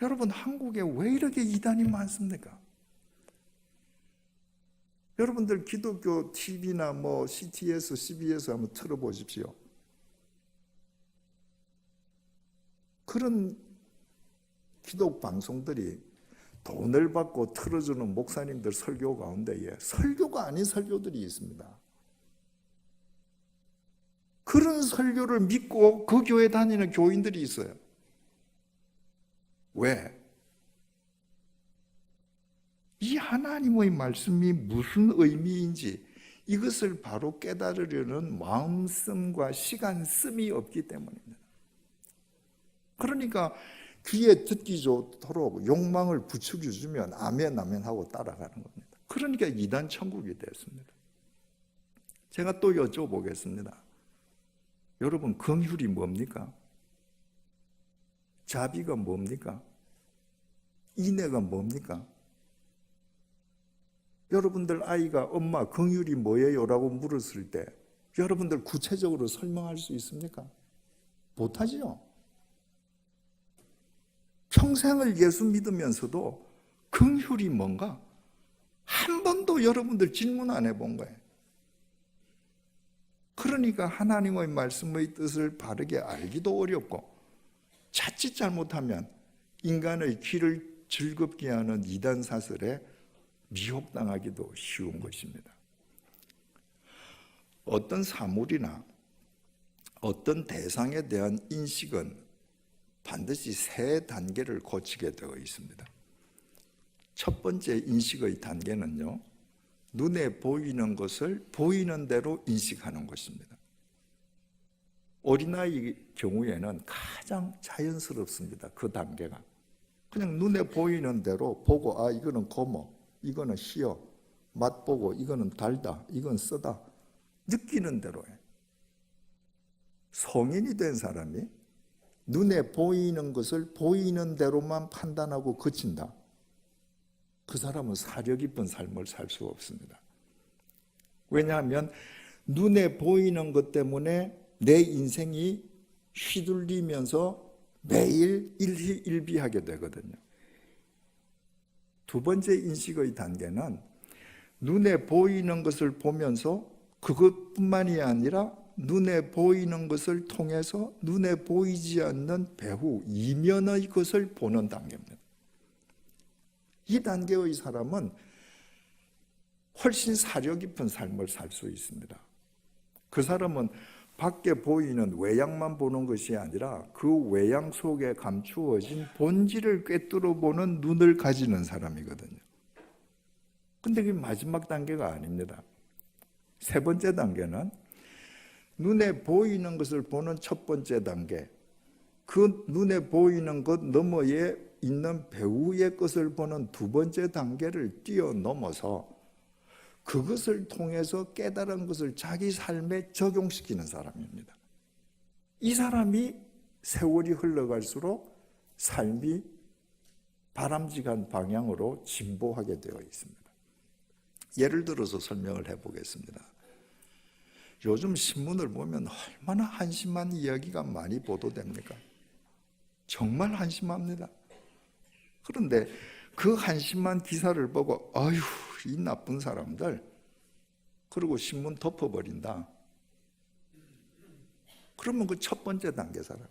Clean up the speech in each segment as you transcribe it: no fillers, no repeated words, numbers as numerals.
여러분, 한국에 왜 이렇게 이단이 많습니까? 여러분들 기독교 TV나 뭐 CTS, CBS 한번 틀어보십시오. 그런 기독 방송들이 돈을 받고 틀어주는 목사님들 설교 가운데에 설교가 아닌 설교들이 있습니다. 그런 설교를 믿고 그 교회 다니는 교인들이 있어요. 왜? 이 하나님의 말씀이 무슨 의미인지 이것을 바로 깨달으려는 마음씀과 시간씀이 없기 때문입니다. 그러니까 귀에 듣기 좋도록 욕망을 부추겨 주면 아멘 아멘 하고 따라가는 겁니다. 그러니까 이단 천국이 됐습니다. 제가 또 여쭤보겠습니다. 여러분, 긍휼이 뭡니까? 자비가 뭡니까? 인애가 뭡니까? 여러분들 아이가 엄마 긍휼이 뭐예요? 라고 물었을 때 여러분들 구체적으로 설명할 수 있습니까? 못하지요. 평생을 예수 믿으면서도 긍휼이 뭔가 한 번도 여러분들 질문 안 해본 거예요. 그러니까 하나님의 말씀의 뜻을 바르게 알기도 어렵고 자칫 잘못하면 인간의 귀를 즐겁게 하는 이단 사설에 미혹당하기도 쉬운 것입니다. 어떤 사물이나 어떤 대상에 대한 인식은 반드시 세 단계를 거치게 되어 있습니다. 첫 번째 인식의 단계는요, 눈에 보이는 것을 보이는 대로 인식하는 것입니다. 어린아이 경우에는 가장 자연스럽습니다. 그 단계가. 그냥 눈에 보이는 대로 보고, 아, 이거는 고모, 이거는 시어, 맛보고 이거는 달다, 이건 쓰다, 느끼는 대로 해. 성인이 된 사람이 눈에 보이는 것을 보이는 대로만 판단하고 그친다. 그 사람은 사려 깊은 삶을 살 수 없습니다. 왜냐하면 눈에 보이는 것 때문에 내 인생이 휘둘리면서 매일 일희일비하게 되거든요. 두 번째 인식의 단계는 눈에 보이는 것을 보면서 그것뿐만이 아니라 눈에 보이는 것을 통해서 눈에 보이지 않는 배후 이면의 것을 보는 단계입니다. 이 단계의 사람은 훨씬 사려 깊은 삶을 살 수 있습니다. 그 사람은 밖에 보이는 외양만 보는 것이 아니라 그 외양 속에 감추어진 본질을 꿰뚫어 보는 눈을 가지는 사람이거든요. 근데 그게 마지막 단계가 아닙니다. 세 번째 단계는 눈에 보이는 것을 보는 첫 번째 단계, 그 눈에 보이는 것 너머에 있는 배후의 것을 보는 두 번째 단계를 뛰어넘어서 그것을 통해서 깨달은 것을 자기 삶에 적용시키는 사람입니다. 이 사람이 세월이 흘러갈수록 삶이 바람직한 방향으로 진보하게 되어 있습니다. 예를 들어서 설명을 해보겠습니다. 요즘 신문을 보면 얼마나 한심한 이야기가 많이 보도됩니까? 정말 한심합니다. 그런데 그 한심한 기사를 보고 아유, 이 나쁜 사람들, 그리고 신문 덮어버린다. 그러면 그 첫 번째 단계 사람,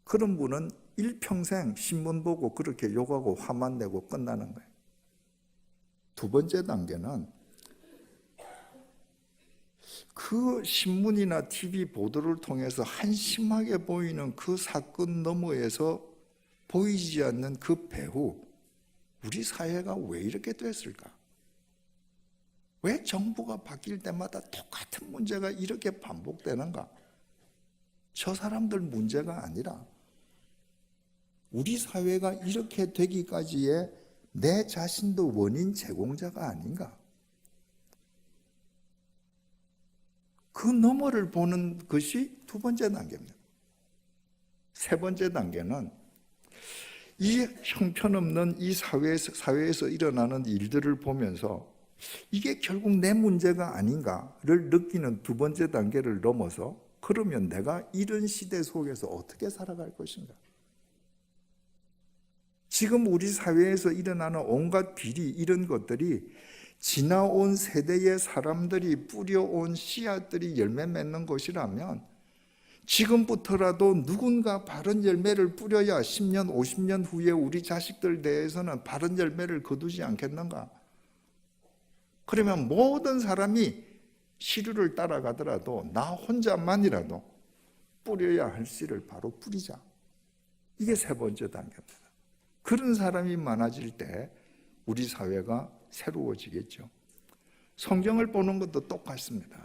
그런 분은 일평생 신문 보고 그렇게 욕하고 화만 내고 끝나는 거예요. 두 번째 단계는 그 신문이나 TV 보도를 통해서 한심하게 보이는 그 사건 너머에서 보이지 않는 그 배후, 우리 사회가 왜 이렇게 됐을까? 왜 정부가 바뀔 때마다 똑같은 문제가 이렇게 반복되는가? 저 사람들 문제가 아니라 우리 사회가 이렇게 되기까지의 내 자신도 원인 제공자가 아닌가? 그 너머를 보는 것이 두 번째 단계입니다. 세 번째 단계는 이 형편없는 이 사회에서 일어나는 일들을 보면서 이게 결국 내 문제가 아닌가를 느끼는 두 번째 단계를 넘어서 그러면 내가 이런 시대 속에서 어떻게 살아갈 것인가? 지금 우리 사회에서 일어나는 온갖 비리 이런 것들이 지나온 세대의 사람들이 뿌려온 씨앗들이 열매 맺는 것이라면 지금부터라도 누군가 바른 열매를 뿌려야 10년, 50년 후에 우리 자식들 대해서는 바른 열매를 거두지 않겠는가? 그러면 모든 사람이 시류를 따라가더라도 나 혼자만이라도 뿌려야 할 씨를 바로 뿌리자. 이게 세 번째 단계입니다. 그런 사람이 많아질 때 우리 사회가 새로워지겠죠. 성경을 보는 것도 똑같습니다.